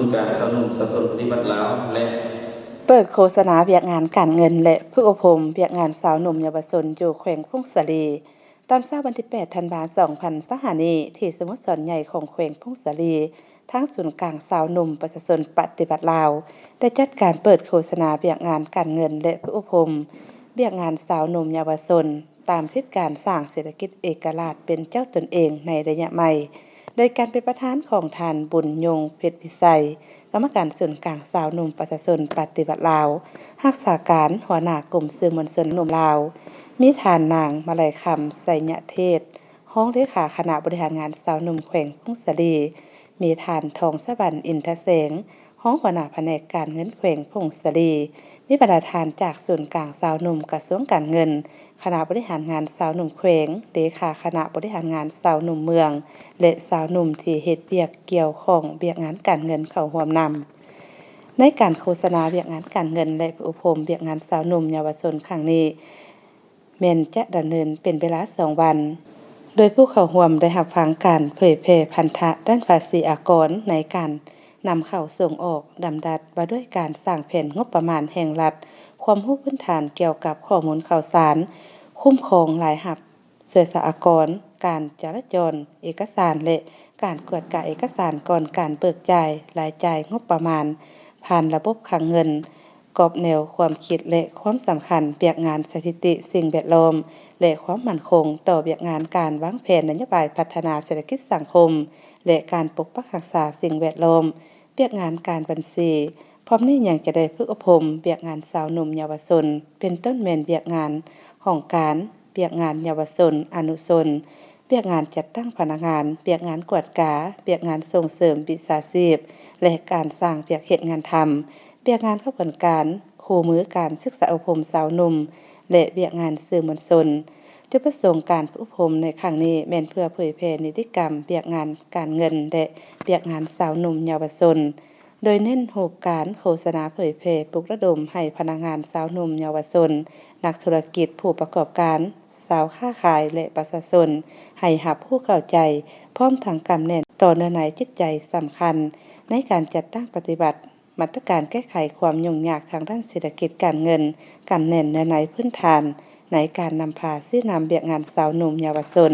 ย์การสนับสนุนสนับสนุนปฏิบัติลาวและเปิดโฆษณาเวียกงานการเงินและฝึกอบรมเวียกงานสาวหนุ่มเยาวชนอยู่แขวงพงศาลีตอนเช้าวันที่8ธันวาคม2025นี้ที่สโมสรใหญ่ของแขวงพงศาลีทั้งศูนย์กลางสาวหนุ่มประชาชนปฏิบัติลาวได้จัดการเปิดโฆษณาเวียกงานการเงินและฝึกอบรมเวียกงานสาวหนุ่มเยาวชนตามทิศการสร้างเศรษฐกิจเอกราชเป็นเจ้าตนเองในระยะใหม่โดยการเป็นประธานของท่านบุญยงเพชรพิสัยกรรมการส่วนกลางสาวหนุ่มประชาชนปฏิบัติลาวรักษาการหัวหน้ากลุ่มสื่อมวลชนหนุ่มลาวมีฐานนางมาลัยคำไสยเทศห้องเลขาคณะบริหารงานสาวหนุ่มแขวงพงศาลีมีฐานทองสวรรค์อินทแสงห้องหัวหน้าแผนกการเงินแขวงพงศาลีมีประธานจากส่วนกลางสาวหนุ่มกระทรวงการเงินคณะบริหารงานสาวหนุ่มแขวงเลขาคณะบริหารงานสาวหนุ่มเมืองและสาวหนุ่มที่เฮ็ดเวียกเกี่ยวข้องเวียกงานการเงินเข้าร่วมนำในการโฆษณาเวียกงานการเงินและอบรมเวียกงานสาวหนุ่มเยาวชนครั้งนี้แม่นจะดำเนินเป็นเวลา2วันโดยผู้เข้าร่วมได้รับฟังการเผยแพร่พันธะด้านภาษีอากรในการนำเข้าส่งออกดำดัดว่าด้วยการสร้างแผนงบประมาณแห่งรัฐความรู้พื้นฐานเกี่ยวกับข้อมูลข่าวสารคุ้มครองรายรับช่วยสหกรณ์การจราจรเอกสารและการกวดกะเอกสารก่อนการเบิกจ่ายรายจ่ายงบประมาณผ่านระบบคลังเงินกรอบแนวความคิดและความสำคัญเวียกงานสถิติสิ่งแวดล้อมและความมั่นคงต่อเวียกงานการวางแผนนโยบายพัฒนาเศรษฐกิจสังคมและการปกปักรักษาสิ่งแวดล้อมเวียกงานการบัญชีพร้อมนี้ยังจะได้ฝึกอบรมเวียกงานสาวหนุ่มเยาวชนเป็นต้นแม่นเวียกงานของการเวียกงานเยาวชนอนุชนเวียกงานจัดตั้งพนักงานเวียกงานกวดกาเวียกงานส่งเสริมวิชาชีพและการสร้างเวียกเฮ็ดงานทำเวียกงานขบวนการคู่มือการศึกษาอบรมสาวหนุ่มและเวียกงานสื่อมวลชนจุดประสงค์การฝึกอบรมในครั้งนี้แม่นเพื่อเผยแพร่นิติกรรมเวียกงานการเงินและเวียกงานสาวหนุ่มเยาวชนโดยเน้นรูปการโฆษณาเผยแพร่ปลุกระดมให้พนักงานสาวหนุ่มเยาวชนนักธุรกิจผู้ประกอบการสาวค้าขายและประชาชนให้รับรู้เข้าใจพร้อมทั้งกำแนะต่อเนื้อในจิตใจสำคัญในการจัดตั้งปฏิบัติมาตรการแก้ไขความยุ่งยากทางด้านเศรษฐกิจการเงินกำแนะเนื้อในพื้นฐานในการนำพาซื้อนำเวียกงานสาวหนุ่มเยาวชน